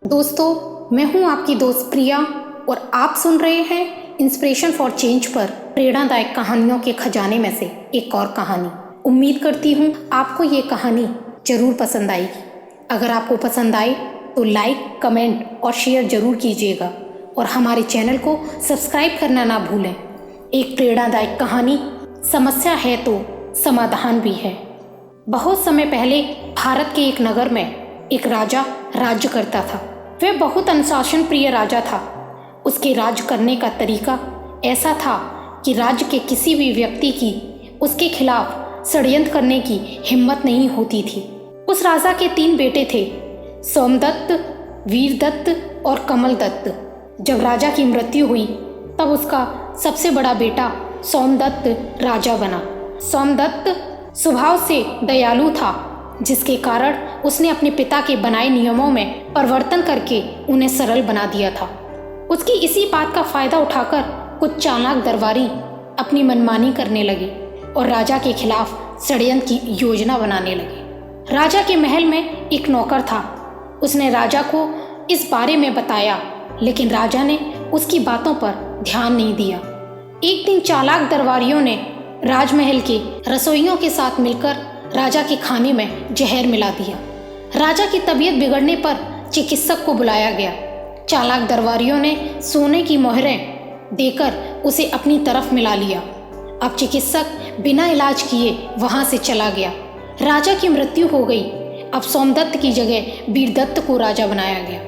दोस्तों, मैं हूं आपकी दोस्त प्रिया और आप सुन रहे हैं इंस्पिरेशन फॉर चेंज पर प्रेरणादायक कहानियों के खजाने में से एक और कहानी। उम्मीद करती हूं आपको ये कहानी जरूर पसंद आएगी। अगर आपको पसंद आए तो लाइक, कमेंट और शेयर जरूर कीजिएगा और हमारे चैनल को सब्सक्राइब करना ना भूलें। एक प्रेरणादायक कहानी, समस्या है तो समाधान भी है। बहुत समय पहले भारत के एक नगर में एक राजा राज्य करता था। वह बहुत अनुशासन प्रिय राजा था। उसके राज्य करने का तरीका ऐसा था कि राज्य के किसी भी व्यक्ति की उसके खिलाफ षड्यंत्र करने की हिम्मत नहीं होती थी। उस राजा के 3 बेटे थे, सोमदत्त, वीरदत्त और कमलदत्त। जब राजा की मृत्यु हुई तब उसका सबसे बड़ा बेटा सोमदत्त राजा बना। सोमदत्त स्वभाव से दयालु था, जिसके कारण उसने अपने पिता के बनाए नियमों में परिवर्तन करके उन्हें सरल बना दिया था। उसकी इसी बात का फायदा उठाकर कुछ चालाक दरबारी अपनी मनमानी करने लगे और राजा के खिलाफ षड्यंत्र की योजना बनाने लगे। राजा के महल में एक नौकर था। उसने राजा को इस बारे में बताया, लेकिन राजा ने उसकी बातों पर ध्यान नहीं दिया। एक दिन चालाक दरबारियों ने राजमहल के रसोइयों के साथ मिलकर राजा के खाने में जहर मिला दिया। राजा की तबीयत बिगड़ने पर चिकित्सक को बुलाया गया। चालाक दरबारियों ने सोने की मोहरें देकर उसे अपनी तरफ मिला लिया। अब चिकित्सक बिना इलाज किए वहां से चला गया। राजा की मृत्यु हो गई। अब सोमदत्त की जगह वीरदत्त को राजा बनाया गया।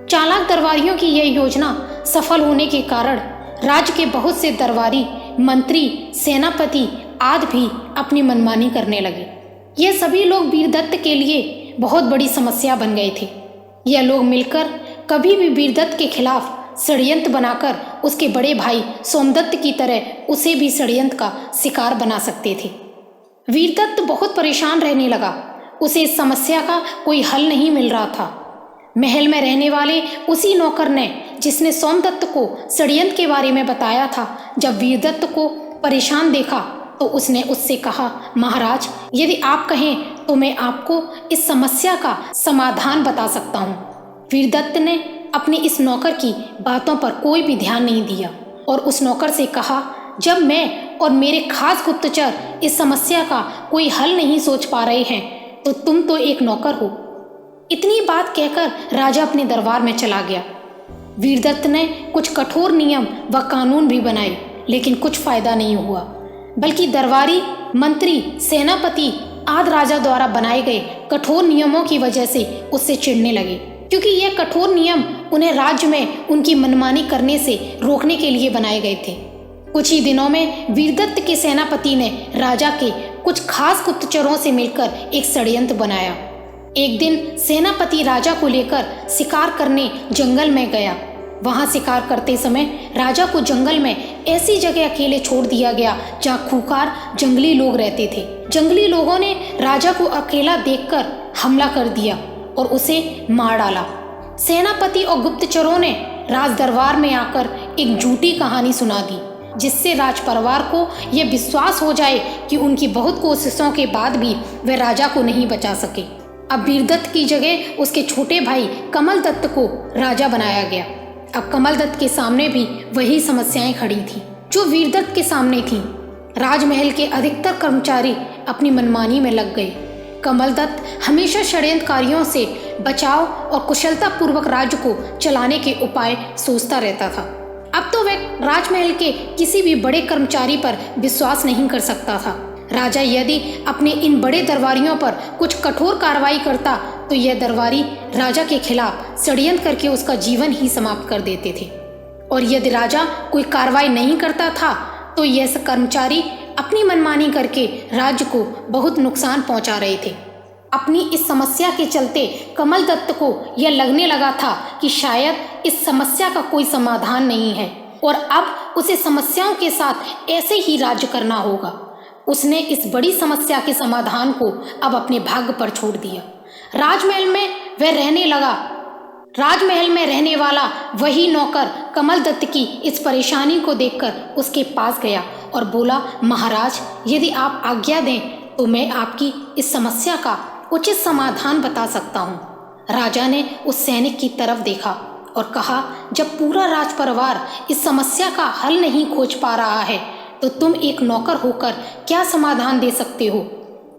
चालाक दरबारियों की यह योजना सफल होने के कारण राज्य के बहुत से दरबारी, मंत्री, सेनापति आदि भी अपनी मनमानी करने लगे। ये सभी लोग वीरदत्त के लिए बहुत बड़ी समस्या बन गए थे। यह लोग मिलकर कभी भी वीरदत्त के खिलाफ षड्यंत्र बनाकर उसके बड़े भाई सोमदत्त की तरह उसे भी षड्यंत्र का शिकार बना सकते थे। वीरदत्त बहुत परेशान रहने लगा। उसे इस समस्या का कोई हल नहीं मिल रहा था। महल में रहने वाले उसी नौकर ने, जिसने सोमदत्त को षड्यंत्र के बारे में बताया था, जब वीरदत्त को परेशान देखा तो उसने उससे कहा, महाराज, यदि आप कहें तो मैं आपको इस समस्या का समाधान बता सकता हूँ। वीरदत्त ने अपने इस नौकर की बातों पर कोई भी ध्यान नहीं दिया और उस नौकर से कहा, जब मैं और मेरे खास गुप्तचर इस समस्या का कोई हल नहीं सोच पा रहे हैं तो तुम तो एक नौकर हो। इतनी बात कहकर राजा अपने दरबार में चला गया। वीरदत्त ने कुछ कठोर नियम व कानून भी बनाए, लेकिन कुछ फायदा नहीं हुआ, बल्कि दरबारी, मंत्री, सेनापति आदि राजा द्वारा बनाए गए कठोर नियमों की वजह से उससे चिढ़ने लगे, क्योंकि यह कठोर नियम उन्हें राज्य में उनकी मनमानी करने से रोकने के लिए बनाए गए थे। कुछ ही दिनों में वीरदत्त के सेनापति ने राजा के कुछ खास गुप्तचरों से मिलकर एक षड्यंत्र बनाया। एक दिन सेनापति राजा को लेकर शिकार करने जंगल में गया। वहां शिकार करते समय राजा को जंगल में ऐसी जगह अकेले छोड़ दिया गया जहां खूंखार जंगली लोग रहते थे। जंगली लोगों ने राजा को अकेला देखकर हमला कर दिया और उसे मार डाला। सेनापति और गुप्तचरों ने राज दरबार में आकर एक झूठी कहानी सुना दी, जिससे राज परिवार को यह विश्वास हो जाए कि उनकी बहुत कोशिशों के बाद भी वे राजा को नहीं बचा सके। अब वीरदत्त की जगह उसके छोटे भाई कमलदत्त को राजा बनाया गया। अब कमलदत्त के सामने भी वही समस्याएं खड़ी थी जो वीरदत्त के सामने थी। राजमहल के अधिकतर कर्मचारी अपनी मनमानी में लग गए। कमलदत्त हमेशा षड्यंत्रकारियों से बचाव और कुशलतापूर्वक राज्य को चलाने के उपाय सोचता रहता था। अब तो वह राजमहल के किसी भी बड़े कर्मचारी पर विश्वास नहीं कर सकता था। राजा यदि अपने इन बड़े दरबारियों पर कुछ कठोर कार्रवाई करता तो यह दरबारी राजा के खिलाफ षड्यंत्र करके उसका जीवन ही समाप्त कर देते थे, और यदि राजा कोई कार्रवाई नहीं करता था तो यह कर्मचारी अपनी मनमानी करके राज्य को बहुत नुकसान पहुंचा रहे थे। अपनी इस समस्या के चलते कमलदत्त को यह लगने लगा था कि शायद इस समस्या का कोई समाधान नहीं है और अब उसे समस्याओं के साथ ऐसे ही राज्य करना होगा। उसने इस बड़ी समस्या के समाधान को अब अपने भाग्य पर छोड़ दिया। राजमहल में रहने वाला वही नौकर कमलदत्त की इस परेशानी को देखकर उसके पास गया और बोला, महाराज, यदि आप आज्ञा दें तो मैं आपकी इस समस्या का उचित समाधान बता सकता हूँ। राजा ने उस सैनिक की तरफ देखा और कहा, जब पूरा राजपरिवार इस समस्या का हल नहीं खोज पा रहा है तो तुम एक नौकर होकर क्या समाधान दे सकते हो।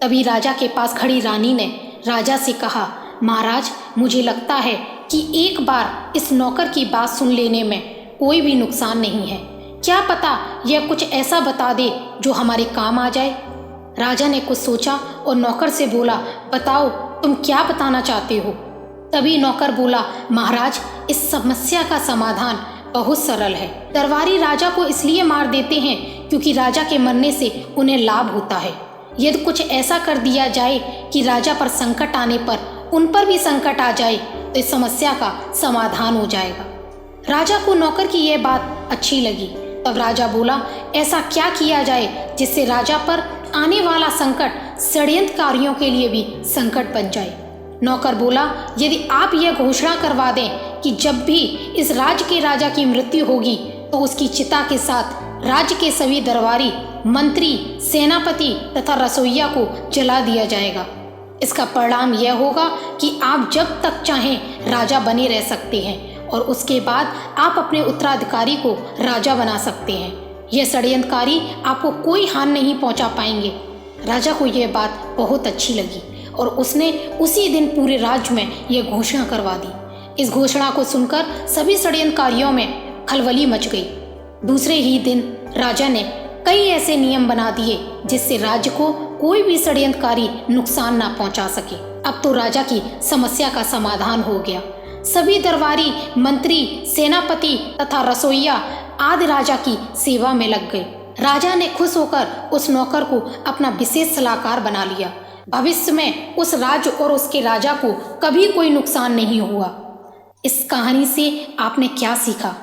तभी राजा के पास खड़ी रानी ने राजा से कहा, महाराज, मुझे लगता है कि एक बार इस नौकर की बात सुन लेने में कोई भी नुकसान नहीं है। क्या पता यह कुछ ऐसा बता दे जो हमारे काम आ जाए। राजा ने कुछ सोचा और नौकर से बोला, बताओ तुम क्या बताना चाहते हो। तभी नौकर बोला, महाराज, इस समस्या का समाधान बहुत सरल है। दरबारी राजा को इसलिए मार देते हैं क्योंकि राजा के मरने से उन्हें लाभ होता है। यदि कुछ ऐसा कर दिया जाए कि राजा पर संकट आने पर उन पर भी संकट आ जाए तो इस समस्या का समाधान हो जाएगा। राजा को नौकर की यह बात अच्छी लगी। तब राजा बोला, ऐसा क्या किया जाए जिससे राजा पर आने वाला संकट षड्यंत्रकारियों के लिए भी संकट बन जाए। नौकर बोला, यदि आप यह घोषणा करवा दें कि जब भी इस राज्य के राजा की मृत्यु होगी तो उसकी चिता के साथ राज्य के सभी दरबारी, मंत्री, सेनापति तथा रसोइया को जला दिया जाएगा। इसका परिणाम यह होगा कि आप जब तक चाहें राजा बने रह सकते हैं और उसके बाद आप अपने उत्तराधिकारी को राजा बना सकते हैं। यह षड्यंत्रकारी आपको कोई हानि नहीं पहुंचा पाएंगे। राजा को यह बात बहुत अच्छी लगी और उसने उसी दिन पूरे राज्य में यह घोषणा करवा दी। इस घोषणा को सुनकर सभी षड्यंत्रकारियों में खलबली मच गई। दूसरे ही दिन राजा ने कई ऐसे नियम बना दिए जिससे राज्य को कोई भी षड्यंत्रकारी नुकसान ना पहुंचा सके। अब तो राजा की समस्या का समाधान हो गया। सभी दरबारी, मंत्री, सेनापति तथा रसोइया आदि राजा की सेवा में लग गए। राजा ने खुश होकर उस नौकर को अपना विशेष सलाहकार बना लिया। भविष्य में उस राज्य और उसके राजा को कभी कोई नुकसान नहीं हुआ। इस कहानी से आपने क्या सीखा?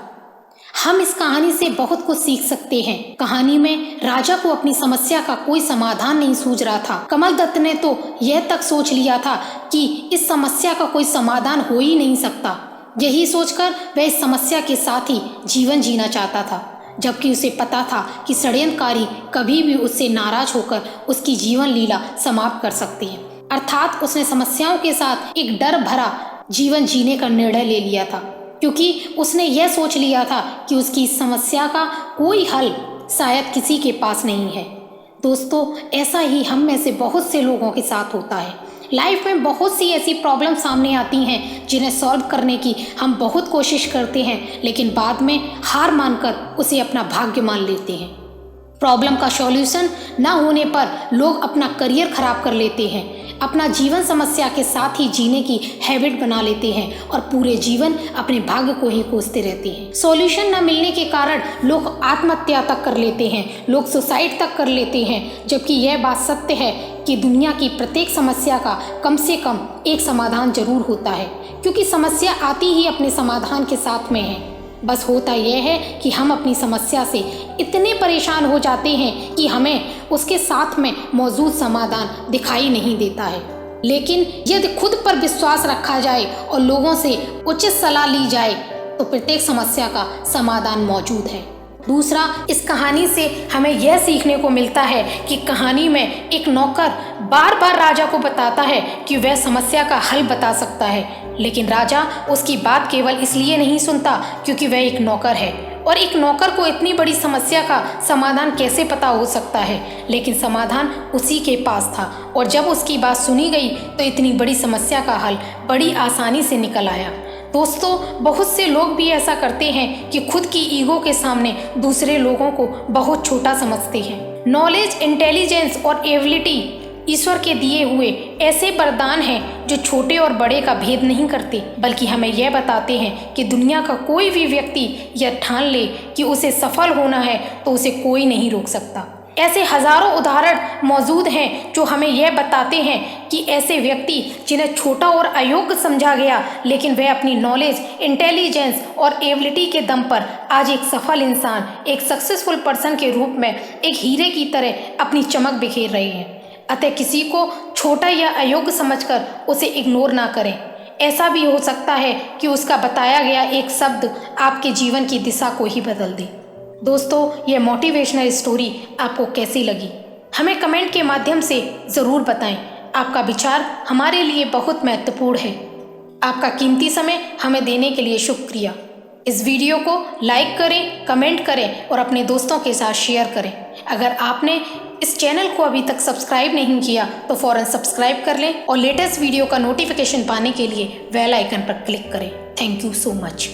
हम इस कहानी से बहुत कुछ सीख सकते हैं। कहानी में राजा को अपनी समस्या का कोई समाधान नहीं सूझ रहा था। कमल दत्त ने तो यह तक सोच लिया था कि इस समस्या का कोई समाधान हो ही नहीं सकता। यही सोचकर वह इस समस्या के साथ ही जीवन जीना चाहता था, जबकि उसे पता था कि षड्यंत्रकारी कभी भी उससे नाराज होकर उसकी जीवन लीला समाप्त कर सकते हैं। अर्थात उसने समस्याओं के साथ एक डर भरा जीवन जीने का निर्णय ले लिया था, क्योंकि उसने यह सोच लिया था कि उसकी इस समस्या का कोई हल शायद किसी के पास नहीं है। दोस्तों, ऐसा ही हम में से बहुत से लोगों के साथ होता है। लाइफ में बहुत सी ऐसी प्रॉब्लम सामने आती हैं जिन्हें सॉल्व करने की हम बहुत कोशिश करते हैं, लेकिन बाद में हार मानकर उसे अपना भाग्य मान लेते हैं। प्रॉब्लम का सॉल्यूशन न होने पर लोग अपना करियर खराब कर लेते हैं, अपना जीवन समस्या के साथ ही जीने की हैबिट बना लेते हैं और पूरे जीवन अपने भाग्य को ही कोसते रहते हैं। सॉल्यूशन न मिलने के कारण लोग आत्महत्या तक कर लेते हैं, लोग सुसाइड तक कर लेते हैं, जबकि यह बात सत्य है कि दुनिया की प्रत्येक समस्या का कम से कम एक समाधान जरूर होता है, क्योंकि समस्या आती ही अपने समाधान के साथ में है। बस होता यह है कि हम अपनी समस्या से इतने परेशान हो जाते हैं कि हमें उसके साथ में मौजूद समाधान दिखाई नहीं देता है। लेकिन यदि खुद पर विश्वास रखा जाए और लोगों से उचित सलाह ली जाए तो प्रत्येक समस्या का समाधान मौजूद है। दूसरा, इस कहानी से हमें यह सीखने को मिलता है कि कहानी में एक नौकर बार बार राजा को बताता है कि वह समस्या का हल बता सकता है, लेकिन राजा उसकी बात केवल इसलिए नहीं सुनता क्योंकि वह एक नौकर है, और एक नौकर को इतनी बड़ी समस्या का समाधान कैसे पता हो सकता है। लेकिन समाधान उसी के पास था और जब उसकी बात सुनी गई तो इतनी बड़ी समस्या का हल बड़ी आसानी से निकल आया। दोस्तों, बहुत से लोग भी ऐसा करते हैं कि खुद की ईगो के सामने दूसरे लोगों को बहुत छोटा समझते हैं। नॉलेज, इंटेलिजेंस और एबिलिटी ईश्वर के दिए हुए ऐसे वरदान हैं जो छोटे और बड़े का भेद नहीं करते, बल्कि हमें यह बताते हैं कि दुनिया का कोई भी व्यक्ति यह ठान ले कि उसे सफल होना है तो उसे कोई नहीं रोक सकता। ऐसे हजारों उदाहरण मौजूद हैं जो हमें यह बताते हैं कि ऐसे व्यक्ति जिन्हें छोटा और अयोग्य समझा गया, लेकिन वह अपनी नॉलेज, इंटेलिजेंस और एबिलिटी के दम पर आज एक सफल इंसान, एक सक्सेसफुल पर्सन के रूप में एक हीरे की तरह अपनी चमक बिखेर रहे हैं। अतः किसी को छोटा या अयोग्य समझकर उसे इग्नोर ना करें। ऐसा भी हो सकता है कि उसका बताया गया एक शब्द आपके जीवन की दिशा को ही बदल दे। दोस्तों, यह मोटिवेशनल स्टोरी आपको कैसी लगी हमें कमेंट के माध्यम से ज़रूर बताएं। आपका विचार हमारे लिए बहुत महत्वपूर्ण है। आपका कीमती समय हमें देने के लिए शुक्रिया। इस वीडियो को लाइक करें, कमेंट करें और अपने दोस्तों के साथ शेयर करें। अगर आपने इस चैनल को अभी तक सब्सक्राइब नहीं किया तो फ़ौरन सब्सक्राइब कर लें और लेटेस्ट वीडियो का नोटिफिकेशन पाने के लिए बेल आइकन पर क्लिक करें। Thank you so much.